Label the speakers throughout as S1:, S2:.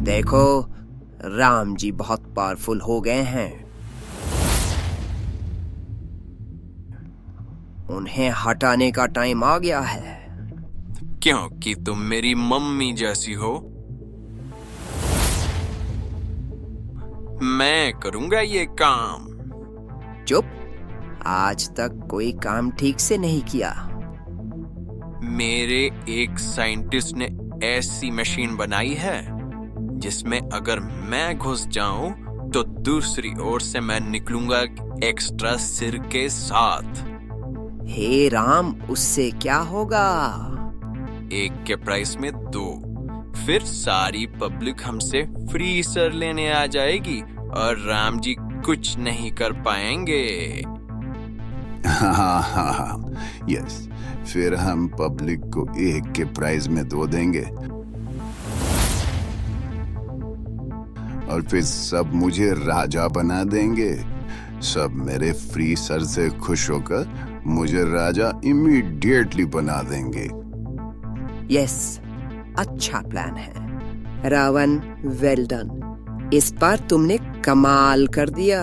S1: देखो, राम जी बहुत पावरफुल हो गए हैं। उन्हें हटाने का टाइम आ गया है।
S2: क्योंकि तुम मेरी मम्मी जैसी हो। मैं करूंगा ये काम।
S1: चुप, आज तक कोई काम ठीक से नहीं किया।
S2: मेरे एक साइंटिस्ट ने ऐसी मशीन बनाई है जिसमें अगर मैं घुस जाऊं तो दूसरी ओर से मैं निकलूंगा एक्स्ट्रा सिर के साथ।
S1: हे राम, उससे क्या होगा?
S2: एक के प्राइस में दो। फिर सारी पब्लिक हमसे फ्री सर लेने आ जाएगी और राम जी कुछ नहीं कर पाएंगे।
S3: हाँ, यस। फिर हम पब्लिक को एक के प्राइस में दो देंगे और फिर सब मुझे राजा बना देंगे। सब मेरे फ्री सर से खुश होकर मुझे राजा इमीडिएटली बना देंगे।
S1: यस, अच्छा प्लान है रावण। Well done. इस बार तुमने कमाल कर दिया।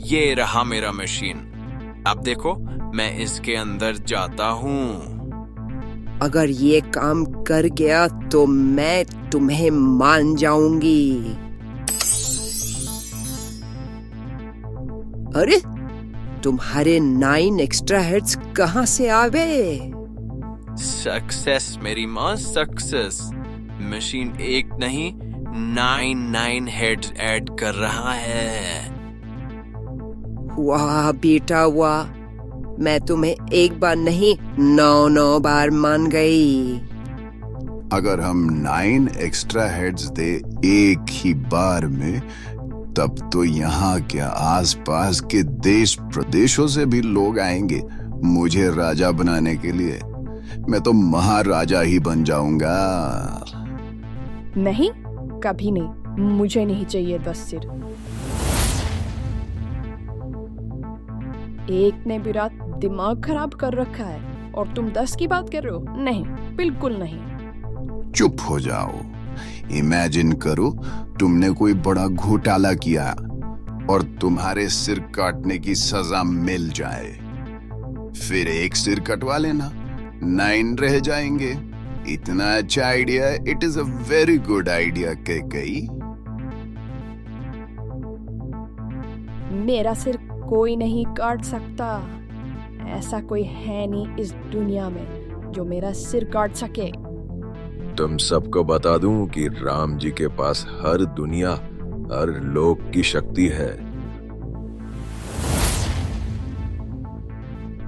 S2: ये रहा मेरा मशीन। अब देखो, मैं इसके अंदर जाता हूँ।
S1: अगर ये काम कर गया तो मैं तुम्हें मान जाऊंगी। अरे, तुम्हारे 9 एक्स्ट्रा हेड्स कहां से आ गए?
S2: सक्सेस मेरी माँ, सक्सेस। मशीन एक नहीं 9 हेड्स ऐड कर रहा है।
S1: वाह बेटा वाह, मैं तुम्हें एक बार नहीं 9 बार मान गई।
S3: अगर हम 9 एक्स्ट्रा हेड्स दे एक ही बार में, तब तो यहाँ के आसपास के देश प्रदेशों से भी लोग आएंगे मुझे राजा बनाने के लिए। मैं तो महाराजा ही बन जाऊंगा।
S4: नहीं, कभी नहीं। मुझे नहीं चाहिए 10 सिर। एक ने भी रात दिमाग खराब कर रखा है और तुम 10 की बात कर रहे हो? नहीं, बिल्कुल नहीं।
S3: चुप हो जाओ। इमेजिन करो तुमने कोई बड़ा घोटाला किया और तुम्हारे सिर काटने की सजा मिल जाए। फिर एक सिर कटवा लेना, 9 रह जाएंगे। इतना अच्छा आइडिया है। It is a very good idea. कई
S4: मेरा सिर कोई नहीं काट सकता। ऐसा कोई है नहीं इस दुनिया में जो मेरा सिर काट सके।
S5: तुम सबको बता दूं कि राम जी के पास हर दुनिया, हर लोक की शक्ति है।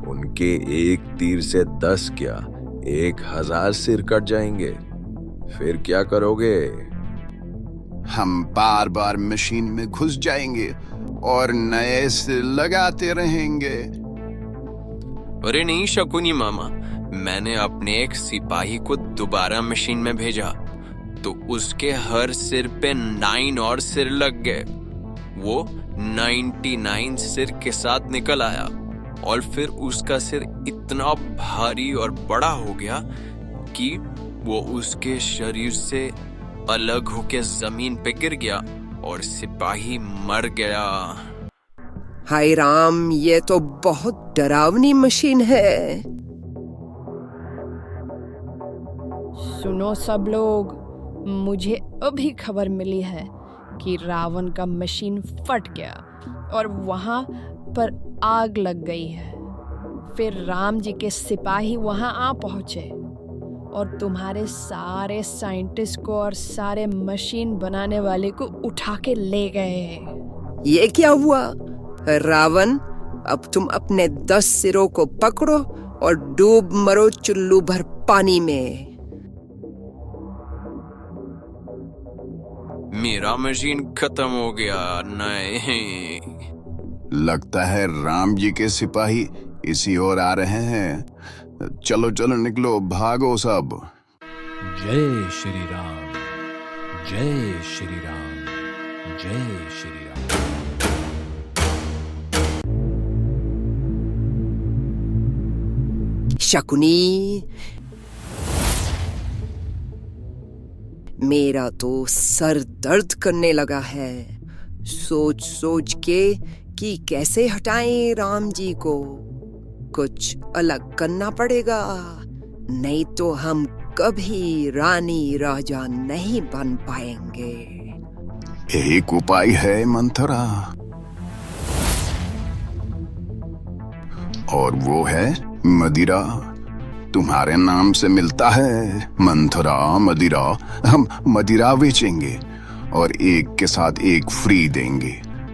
S5: उनके एक तीर से 10 क्या 1000 सिर कट जाएंगे। फिर क्या करोगे?
S3: हम बार बार मशीन में घुस जाएंगे और नए सिर लगाते रहेंगे।
S2: अरे नहीं शकुनी मामा, मैंने अपने एक सिपाही को दोबारा मशीन में भेजा तो उसके हर सिर पे 9 और सिर लग गए। वो 99 सिर के साथ निकल आया और फिर उसका सिर इतना भारी और बड़ा हो गया कि वो उसके शरीर से अलग होकर जमीन पे गिर गया और सिपाही मर गया।
S1: हाय राम, ये तो बहुत डरावनी मशीन है।
S4: सुनो सब लोग, मुझे अभी खबर मिली है कि रावण का मशीन फट गया और वहां पर आग लग गई है। फिर राम जी के सिपाही वहां आ पहुंचे और तुम्हारे सारे साइंटिस्ट को और सारे मशीन बनाने वाले को उठा के ले गए।
S1: ये क्या हुआ रावण? अब तुम अपने 10 सिरों को पकड़ो और डूब मरो चुल्लू भर पानी में।
S2: मेरा मशीन खत्म हो गया। नहीं,
S3: लगता है राम जी के सिपाही इसी ओर आ रहे हैं। चलो चलो निकलो, भागो सब।
S6: जय श्री राम, जय श्री राम, जय श्री राम।
S1: शकुनी, मेरा तो सर दर्द करने लगा है सोच सोच के कि कैसे हटाएं राम जी को। कुछ अलग करना पड़ेगा, नहीं तो हम कभी रानी राजा नहीं बन पाएंगे।
S3: एक उपाय है मंथरा, और वो है मदिरा। तुम्हारे नाम से मिलता है मंथरा मदिरा। हम मदिरा बेचेंगे और एक के साथ एक फ्री देंगे।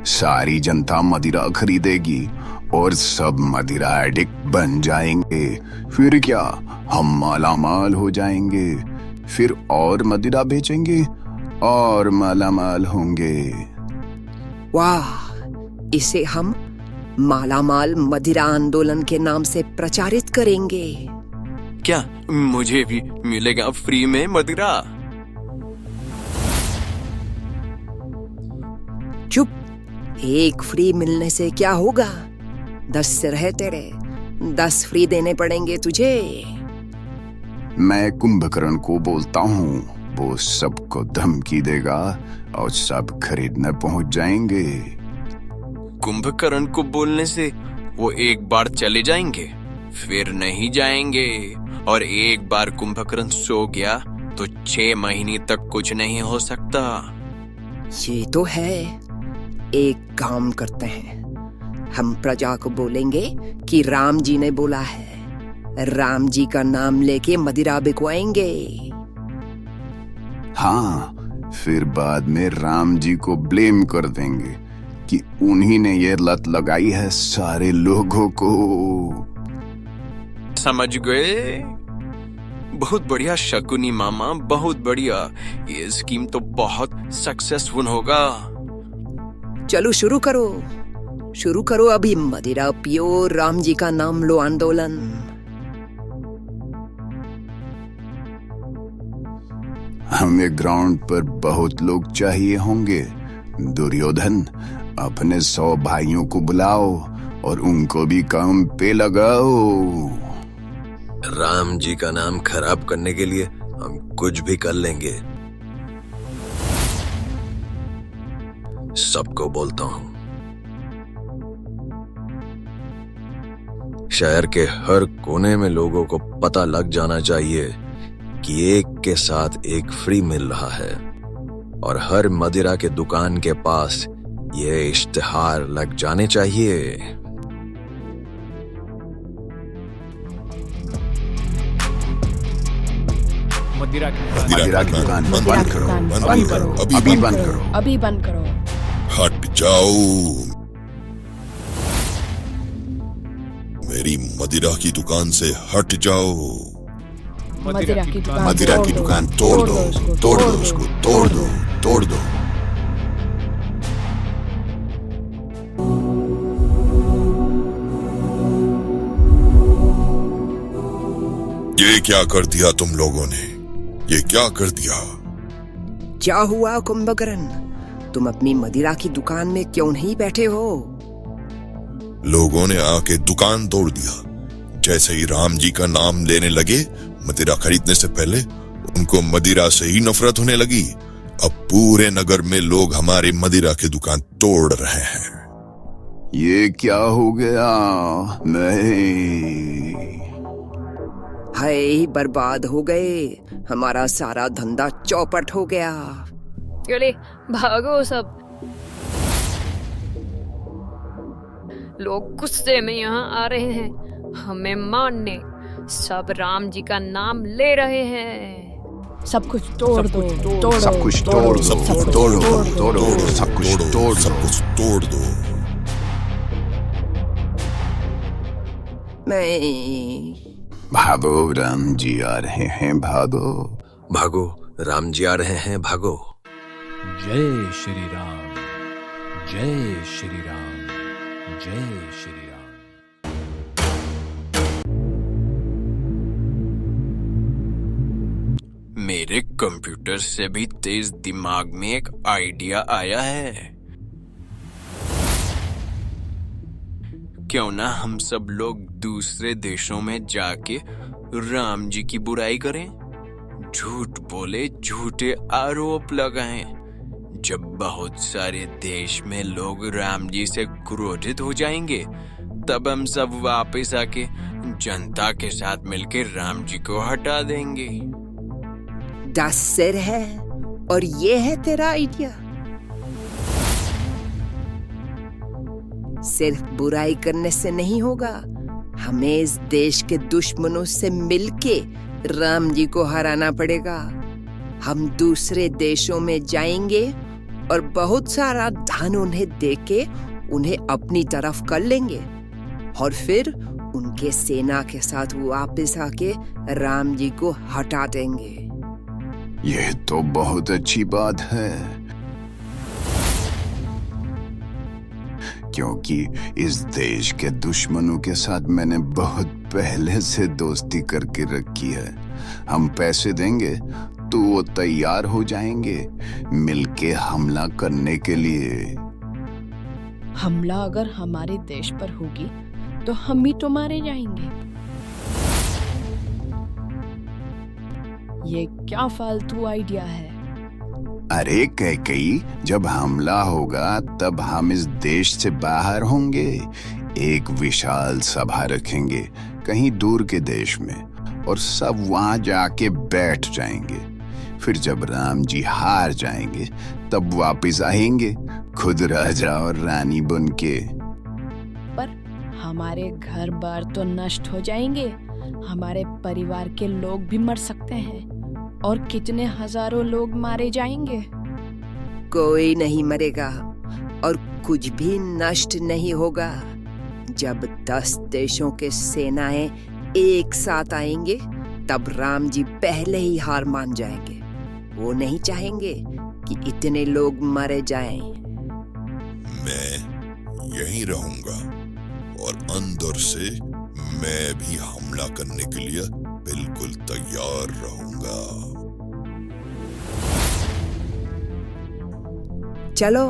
S3: सारी जनता मदिरा खरीदेगी और सब मदिरा एडिक्ट बन जाएंगे। फिर क्या, हम मालामाल हो जाएंगे। फिर और मदिरा बेचेंगे और मालामाल होंगे।
S1: वाह, इसे हम मालामाल मदिरा आंदोलन के नाम से प्रचारित करेंगे।
S2: क्या मुझे भी मिलेगा फ्री में मदिरा?
S1: चुप, एक फ्री मिलने से क्या होगा? 10 सिर है तेरे, 10 फ्री देने पड़ेंगे तुझे।
S3: मैं कुंभकर्ण को बोलता हूँ, वो सबको धमकी देगा और सब खरीदने पहुंच जाएंगे।
S2: कुंभकर्ण को बोलने से वो एक बार चले जाएंगे, फिर नहीं जाएंगे, और एक बार कुंभकर्ण सो गया तो 6 महीने तक कुछ नहीं हो सकता।
S1: ये तो है। एक काम करते हैं, हम प्रजा को बोलेंगे कि राम जी ने बोला है। राम जी का नाम लेके मदिरा बिकवाएंगे।
S3: हाँ, फिर बाद में राम जी को ब्लेम कर देंगे कि उन्हीं ने ये लत लगाई है सारे लोगों को।
S2: समझ गए? बहुत बढ़िया शकुनी मामा, बहुत बढ़िया। ये स्कीम तो बहुत सक्सेसफुल होगा।
S1: चलो शुरू करो अभी। मदिरा पियो, राम जी का नाम लो आंदोलन।
S3: हमें ग्राउंड पर बहुत लोग चाहिए होंगे। दुर्योधन, अपने 100 भाइयों को बुलाओ और उनको भी काम पे लगाओ।
S5: राम जी का नाम खराब करने के लिए हम कुछ भी कर लेंगे। सबको बोलता हूं, शहर के हर कोने में लोगों को पता लग जाना चाहिए कि एक के साथ एक फ्री मिल रहा है, और हर मदिरा के दुकान के पास ये इश्तिहार लग जाने चाहिए।
S6: मदिरा की
S3: दुकान बंद करो,
S4: अभी बंद करो।
S7: हट जाओ, मेरी मदिरा की दुकान से हट जाओ।
S4: मदिरा की
S3: दुकान तोड़ दो उसको, तोड़ दो।
S7: ये क्या कर दिया तुम लोगों ने? ये क्या कर दिया?
S1: क्या हुआ कुंभकर्ण? तुम अपनी मदिरा की दुकान में क्यों नहीं बैठे हो?
S7: लोगों ने आके दुकान तोड़ दिया। जैसे ही राम जी का नाम लेने लगे, मदिरा खरीदने से पहले उनको मदिरा से ही नफरत होने लगी। अब पूरे नगर में लोग हमारी मदिरा की दुकान तोड़ रहे हैं।
S3: ये क्या हो गया? नहीं,
S1: हाय, बर्बाद हो गए। हमारा सारा धंधा चौपट हो गया।
S4: चले भागो सब। लोग गुस्से में यहाँ आ रहे हैं हमें मारने। सब राम जी का नाम ले रहे हैं। सब कुछ तोड़ दो,
S3: सब कुछ तोड़ दो।
S1: नहीं,
S3: भागो, राम जी आ रहे हैं,
S5: भागो, राम जी आ रहे हैं, भागो।
S6: जय श्री राम, जय श्री राम, जय श्री राम।
S2: मेरे कंप्यूटर से भी तेज दिमाग में एक आइडिया आया है। क्यों ना हम सब लोग दूसरे देशों में जाके राम जी की बुराई करें? झूठ बोले, झूठे आरोप लगाएं। जब बहुत सारे देश में लोग राम जी से क्रोधित हो जाएंगे, तब हम सब वापस आके जनता के साथ मिलकर राम जी को हटा देंगे।
S1: 10 सिर है और ये है तेरा आइडिया? सिर्फ बुराई करने से नहीं होगा, हमें इस देश के दुश्मनों से मिलके राम जी को हराना पड़ेगा। हम दूसरे देशों में जाएंगे और बहुत सारा धन उन्हें देके उन्हें अपनी तरफ कर लेंगे और फिर उनके सेना के साथ वापस आके राम जी को हटा देंगे।
S3: यह तो बहुत अच्छी बात है, क्योंकि इस देश के दुश्मनों के साथ मैंने बहुत पहले से दोस्ती करके रखी है। हम पैसे देंगे तो वो तैयार हो जाएंगे मिलके हमला करने के लिए।
S4: हमला अगर हमारे देश पर होगी तो हम भी तो मारे जाएंगे। ये क्या फालतू आइडिया है?
S3: अरे कैकेयी, जब हमला होगा तब हम इस देश से बाहर होंगे, एक विशाल सभा रखेंगे कहीं दूर के देश में और सब वहां जाके बैठ जाएंगे। फिर जब राम जी हार जाएंगे तब वापस आएंगे खुद राजा और रानी बनके।
S4: पर हमारे घर बार तो नष्ट हो जाएंगे, हमारे परिवार के लोग भी मर सकते हैं और कितने हजारों लोग मारे जाएंगे।
S1: कोई नहीं मरेगा और कुछ भी नष्ट नहीं होगा। जब 10 देशों के सेनाएं एक साथ आएंगे तब राम जी पहले ही हार मान जाएंगे। वो नहीं चाहेंगे कि इतने लोग मारे जाएं।
S7: मैं यहीं रहूंगा और अंदर से मैं भी हमला करने के लिए बिल्कुल तैयार रहूंगा।
S1: चलो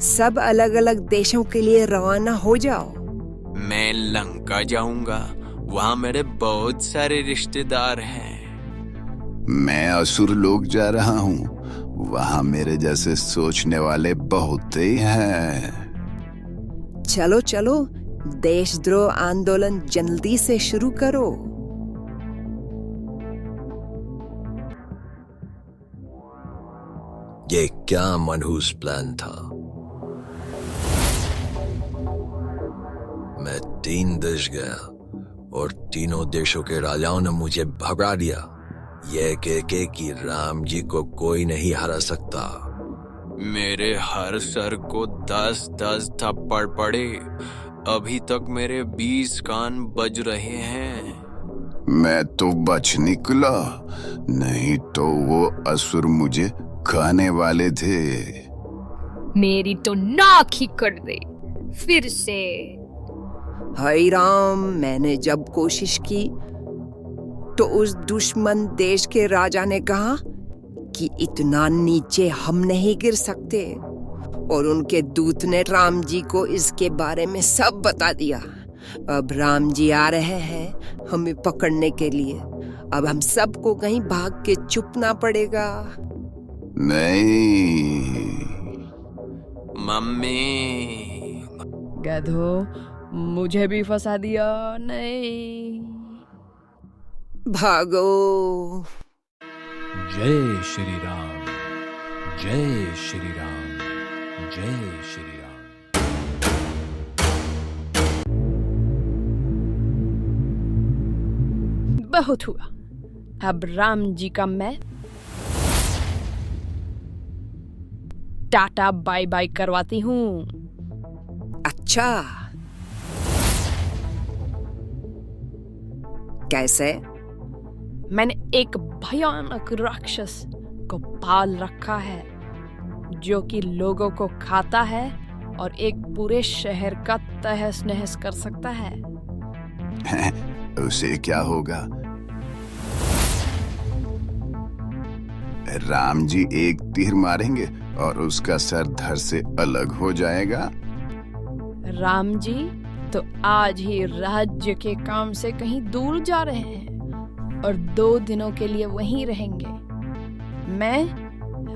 S1: सब अलग अलग देशों के लिए रवाना हो जाओ।
S2: मैं लंका जाऊंगा, वहां मेरे बहुत सारे रिश्तेदार हैं।
S3: मैं असुर लोग जा रहा हूँ, वहां मेरे जैसे सोचने वाले बहुत ही हैं।
S1: चलो चलो देशद्रोह आंदोलन जल्दी से शुरू करो।
S5: ये क्या मनहूस प्लान था। मैं 3 देश गया और तीनों देशों के राजाओं ने मुझे भगा दिया, ये कह के कि राम जी को कोई नहीं हरा सकता।
S2: मेरे हर सर को 10-10 थप्पड़ पड़े, अभी तक मेरे 20 कान बज रहे हैं।
S3: मैं तो बच निकला, नहीं तो वो असुर मुझे खाने वाले थे।
S8: मेरी तो नाक ही कर दे फिर से।
S1: हाय राम, मैंने जब कोशिश की तो उस दुश्मन देश के राजा ने कहा कि इतना नीचे हम नहीं गिर सकते और उनके दूत ने राम जी को इसके बारे में सब बता दिया। अब राम जी आ रहे हैं हमें पकड़ने के लिए। अब हम सबको कहीं भाग के छुपना पड़ेगा।
S3: नहीं।
S2: मम्मी।
S4: गधो, मुझे भी फंसा दिया। नहीं,
S1: भागो।
S6: जय श्री राम, जय श्री राम, जय श्री राम।
S4: बहुत हुआ, अब राम जी का मैं टाटा बाय बाय करवाती हूँ।
S1: अच्छा, कैसे?
S4: मैंने एक भयानक राक्षस को पाल रखा है जो कि लोगों को खाता है और एक पूरे शहर का तहस नहस कर सकता है।
S3: उसे क्या होगा? राम जी एक तीर मारेंगे और उसका सर धड़ से अलग हो जाएगा।
S4: राम जी तो आज ही राज्य के काम से कहीं दूर जा रहे हैं और 2 दिनों के लिए वहीं रहेंगे। मैं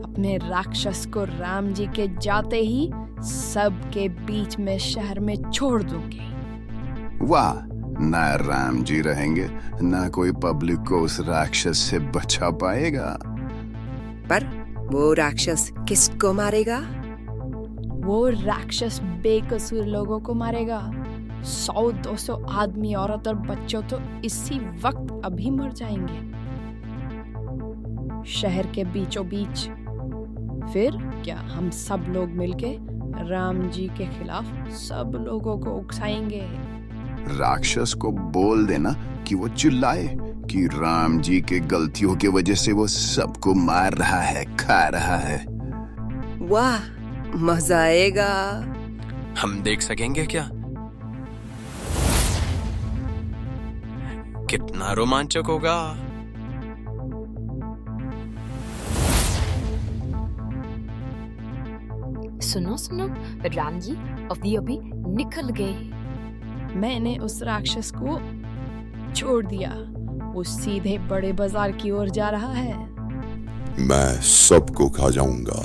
S4: अपने राक्षस को राम जी के जाते ही सबके बीच में शहर में छोड़ दूंगी।
S3: वाह, ना राम जी रहेंगे ना कोई पब्लिक को उस राक्षस से बचा पाएगा।
S1: पर वो राक्षस किसको मारेगा?
S4: वो राक्षस बेकसूर लोगों को मारेगा। 100-200 आदमी, औरत और बच्चों तो इसी वक्त अभी मर जाएंगे शहर के बीचों बीच। फिर क्या हम सब लोग मिलके राम जी के खिलाफ सब लोगों को उकसाएंगे।
S3: राक्षस को बोल देना कि वो चिल्लाए कि राम जी के गलतियों की वजह से वो सबको मार रहा है, खा रहा है।
S1: वाह, मजा आएगा।
S2: हम देख सकेंगे क्या? कितना रोमांचक होगा।
S8: सुनो सुनो, राम जी अभी अभी निकल गए।
S4: मैंने उस राक्षस को छोड़ दिया। वो सीधे बड़े बाजार की ओर जा रहा है।
S7: मैं सबको खा जाऊंगा।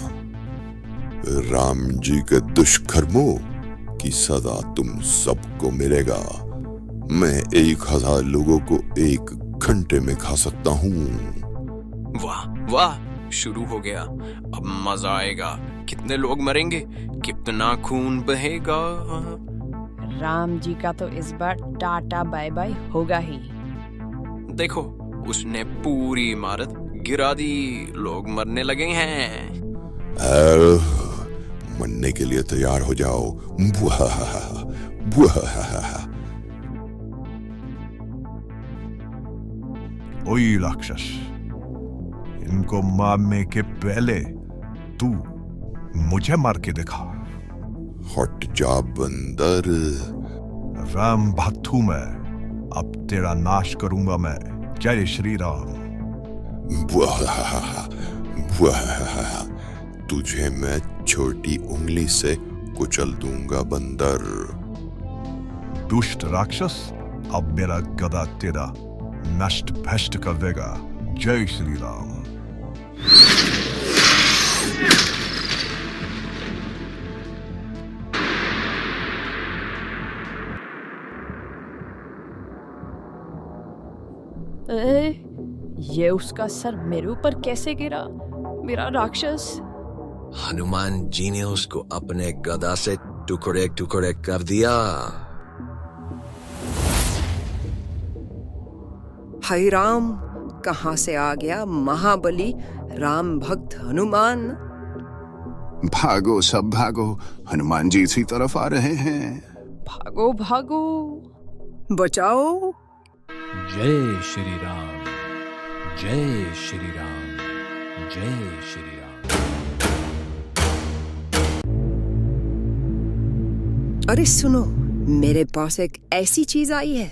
S7: राम जी के दुष्कर्मों की सजा तुम सबको मिलेगा। मैं 1000 लोगों को 1 घंटे में खा सकता हूँ।
S2: वाह वाह, शुरू हो गया। अब मजा आएगा। कितने लोग मरेंगे, कितना खून बहेगा।
S4: राम जी का तो इस बार टाटा बाय बाय होगा ही।
S2: देखो, उसने पूरी इमारत गिरा दी। लोग मरने लगे हैं।
S7: मरने के लिए तैयार हो जाओ। बुहा बुहा।
S9: ओए राक्षस, इनको मारने के पहले तू मुझे मार के दिखा।
S7: हट जा बंदर।
S9: राम भाथू मैं अब तेरा नाश करूंगा मैं। जय श्री राम।
S7: बुहा बुहा। तुझे मैं छोटी उंगली से कुचल दूंगा बंदर।
S9: दुष्ट राक्षस, अब मेरा गदा तेरा नष्ट भ्रष्ट कर देगा। जय श्री राम।
S4: ये उसका सर मेरे ऊपर कैसे गिरा? मेरा राक्षस।
S5: हनुमान जी ने उसको अपने गदा से टुकड़े टुकड़े कर दिया।
S1: हाय राम, कहां से आ गया महाबली राम भक्त हनुमान?
S3: भागो सब भागो, हनुमान जी इसी तरफ आ रहे हैं।
S4: भागो भागो।
S1: बचाओ।
S6: जय श्री राम, जय श्री राम, जय श्री राम।
S1: अरे सुनो, मेरे पास एक ऐसी चीज आई है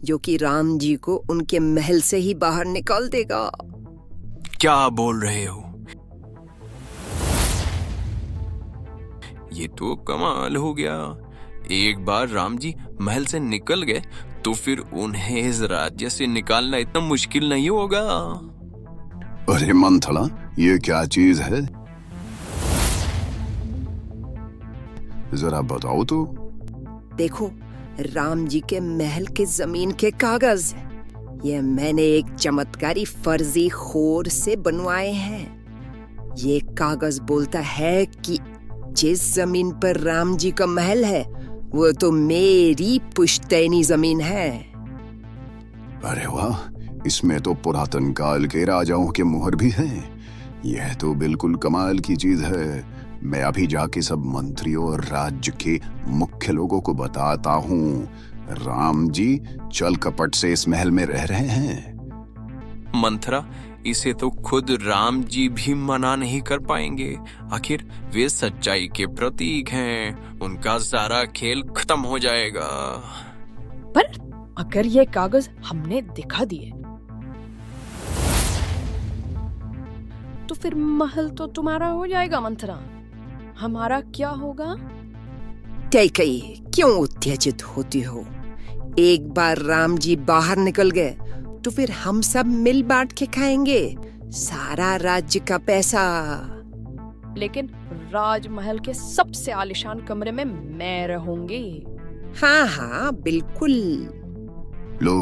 S1: जो कि राम जी को उनके महल से ही बाहर निकाल देगा।
S2: क्या बोल रहे हो? ये तो कमाल हो गया। एक बार राम जी महल से निकल गए तो फिर उन्हें इस राज्य से निकालना इतना मुश्किल नहीं होगा।
S3: अरे मंथला, ये क्या चीज है? जरा बताओ तो।
S1: देखो, राम जी के महल के जमीन के कागज। ये मैंने एक चमत्कारी फर्जी खोर से बनवाए हैं। ये कागज बोलता है कि जिस जमीन पर राम जी का महल है वो तो मेरी पुश्तैनी जमीन है।
S3: अरे वाह, इसमें तो पुरातन काल के राजाओं के मुहर भी हैं। यह तो बिल्कुल कमाल की चीज है। मैं अभी जाके सब मंत्रियों और राज्य के मुख्य लोगों को बताता हूँ। राम जी चल कपट से इस महल में रह रहे हैं।
S2: मंथरा, इसे तो खुद राम जी भी मना नहीं कर पाएंगे। आखिर वे सच्चाई के प्रतीक हैं। उनका सारा खेल खत्म हो जाएगा।
S4: पर अगर ये कागज हमने दिखा दिए तो फिर महल तो तुम्हारा हो जाएगा मंथरा। हमारा क्या होगा?
S1: कैकेयी, क्यों उत्तेजित होती हो? एक बार राम जी बाहर निकल गए तो फिर हम सब मिल बांट के खाएंगे सारा राज्य का पैसा।
S4: लेकिन राजमहल के सबसे आलीशान कमरे में मैं रहूंगी।
S1: हाँ हाँ बिल्कुल।
S3: लो,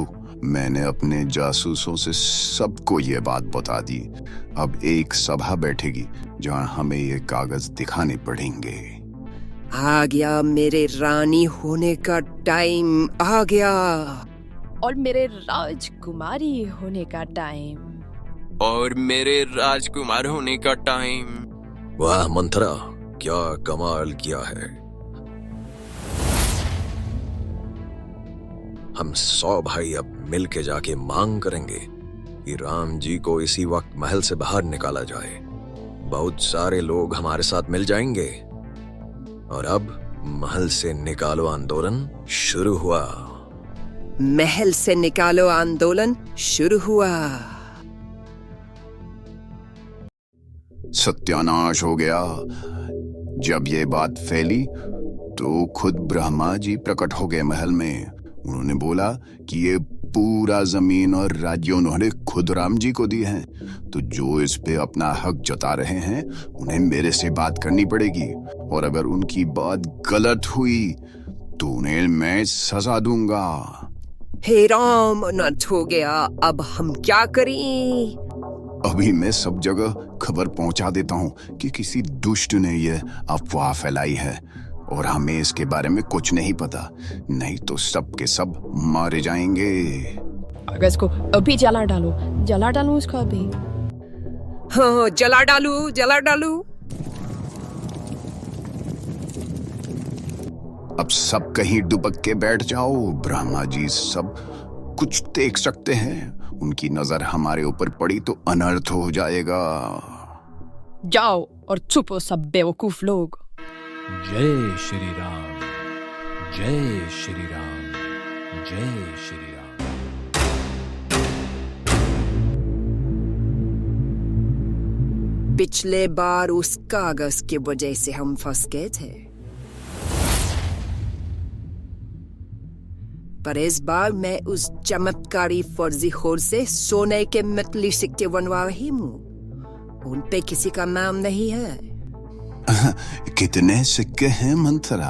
S3: मैंने अपने जासूसों से सबको ये बात बता दी। अब एक सभा बैठेगी जहां हमें ये कागज दिखाने पड़ेंगे।
S1: आ गया मेरे रानी होने का टाइम, आ गया।
S4: और मेरे राजकुमारी होने का टाइम।
S2: और मेरे राजकुमार होने का टाइम।
S5: वाह मंथरा, क्या कमाल किया है। हम 100 भाई अब मिल के जाके मांग करेंगे कि राम जी को इसी वक्त महल से बाहर निकाला जाए। बहुत सारे लोग हमारे साथ मिल जाएंगे और अब महल से निकालो आंदोलन शुरू हुआ।
S1: महल से निकालो आंदोलन शुरू हुआ।
S3: सत्यानाश हो गया। जब ये बात फैली तो खुद ब्रह्मा जी प्रकट हो गए महल में। उन्होंने बोला कि ये पूरा जमीन और राज्य उन्होंने खुद राम जी को दी है, तो जो इस पे अपना हक जता रहे हैं उन्हें मेरे से बात करनी पड़ेगी, और अगर उनकी बात गलत हुई तो उन्हें मैं सजा दूंगा।
S1: हे राम, अनर्थ हो गया, अब हम क्या करें?
S3: अभी मैं सब जगह खबर पहुंचा देता हूं कि किसी दुष्ट ने ये अफवाह फैलाई है और हमें इसके बारे में कुछ नहीं पता, नहीं तो सब के सब मारे जाएंगे।
S4: अगर इसको अभी जला डालो उसको अभी।
S1: हाँ, जला डालू।
S3: अब सब कहीं दुबक के बैठ जाओ। ब्रह्मा जी सब कुछ देख सकते हैं, उनकी नजर हमारे ऊपर पड़ी तो अनर्थ हो जाएगा।
S4: जाओ और छुपो सब बेवकूफ लोग।
S6: जय श्री राम, जय श्री राम, जय श्री राम।
S1: पिछले बार उस कागज की वजह से हम फंस गए थे, पर इस बार मैं उस चमत्कारी फर्जीखोर से सोने के नकली सिक्के बनवा रही हूँ। उन पे किसी का नाम नहीं है।
S3: कितने सिक्के हैं मंथरा?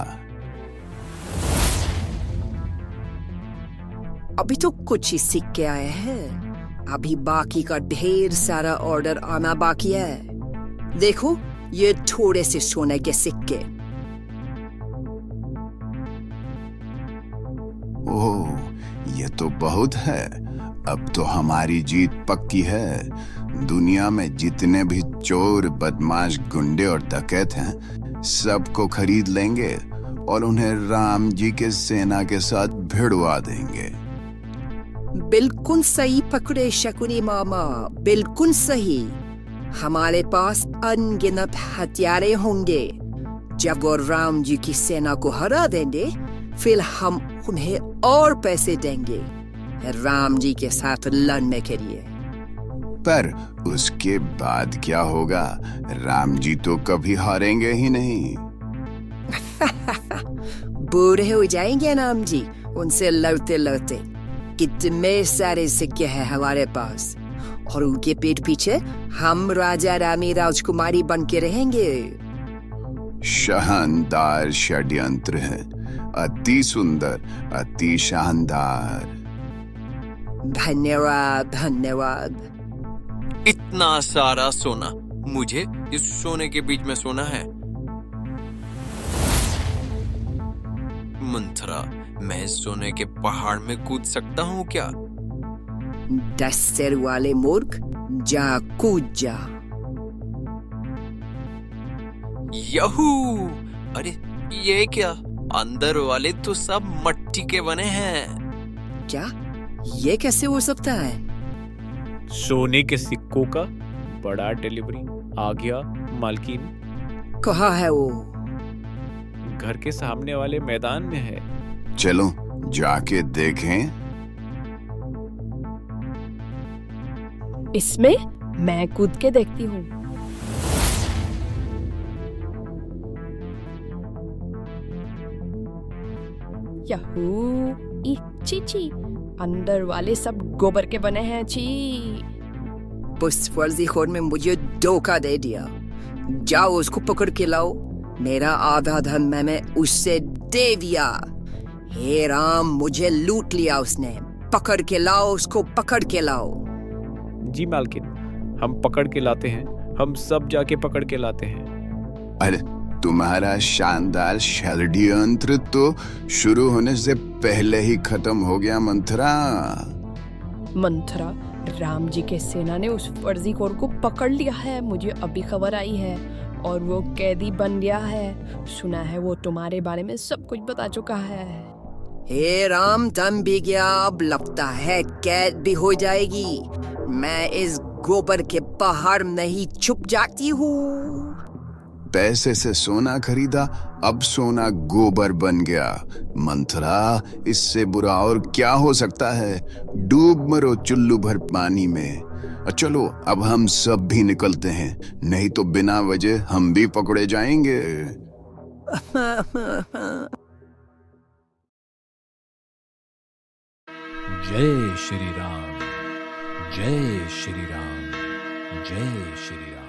S1: अभी तो कुछ ही सिक्के आए हैं, अभी बाकी का ढेर सारा ऑर्डर आना बाकी है। देखो, ये थोड़े से सोने के सिक्के।
S3: ओह, ये तो बहुत है। अब तो हमारी जीत पक्की है। दुनिया में जितने भी चोर, बदमाश, गुंडे और डकैत हैं, सबको खरीद लेंगे और उन्हें राम जी के सेना के साथ भिड़वा देंगे।
S1: बिल्कुल सही पकड़े शकुनी मामा, बिल्कुल सही। हमारे पास अनगिनत हथियारे होंगे। जब वो राम जी की सेना को हरा देंगे, फिर हम उन्हें और पैसे देंगे राम जी के साथ लड़ने के लिए।
S3: पर उसके बाद क्या होगा? राम जी तो कभी हारेंगे ही नहीं।
S1: बूढ़े हो जाएंगे राम जी उनसे लड़ते लड़ते। कितने सारे सिक्के हैं हमारे पास, और उनके पीठ पीछे हम राजा रानी राजकुमारी बन के रहेंगे।
S3: शानदार षड्यंत्र है, अति सुंदर, अति शानदार।
S1: धन्यवाद, धन्यवाद।
S2: इतना सारा सोना, मुझे इस सोने के बीच में सोना है। मंथरा, मैं इस सोने के पहाड़ में कूद सकता हूँ क्या?
S1: 10 सिर वाले मूर्ख, जा कूद जा।
S2: यहू! अरे ये क्या? अंदर वाले तो सब मट्टी के बने हैं।
S1: क्या? ये कैसे हो सकता है?
S10: सोने के सिक्कों का बड़ा डिलीवरी आ गया मालकिन।
S1: कहाँ है वो?
S10: घर के सामने वाले मैदान में है।
S3: चलो जाके देखें।
S4: इसमें मैं कूद के देखती हूँ। यहू, ची, अंदर वाले सब गोबर के बने हैं। ची।
S1: उस फर्जीखोर में मुझे धोखा दे दिया। जाओ उसको पकड़ के लाओ। मेरा आधा धन मैंने उससे दे दिया। हे राम, मुझे लूट लिया उसने। पकड़ के लाओ उसको, पकड़ के लाओ।
S10: जी मालकिन, हम पकड़ के लाते हैं, हम सब जाके पकड़ के लाते हैं।
S3: अरे तुम्हारा शानदार षड्यंत्र तो शुरू होने से पहले ही खत्म हो गया मंथरा।
S4: मंथरा, राम जी के सेना ने उस फर्जीखोर को पकड़ लिया है। मुझे अभी खबर आई है और वो कैदी बन गया है। सुना है वो तुम्हारे बारे में सब कुछ बता चुका है।
S1: हे राम, दम भी गया। अब लगता है कैद भी हो जाएगी। मैं इस गोबर के पहाड़ में ही छुप जाती हूँ।
S3: पैसे से सोना खरीदा, अब सोना गोबर बन गया। मंथरा, इससे बुरा और क्या हो सकता है। डूब मरो चुल्लू भर पानी में। चलो अब हम सब भी निकलते हैं, नहीं तो बिना वजह हम भी पकड़े जाएंगे।
S6: जय श्री राम, जय श्री राम, जय श्री राम।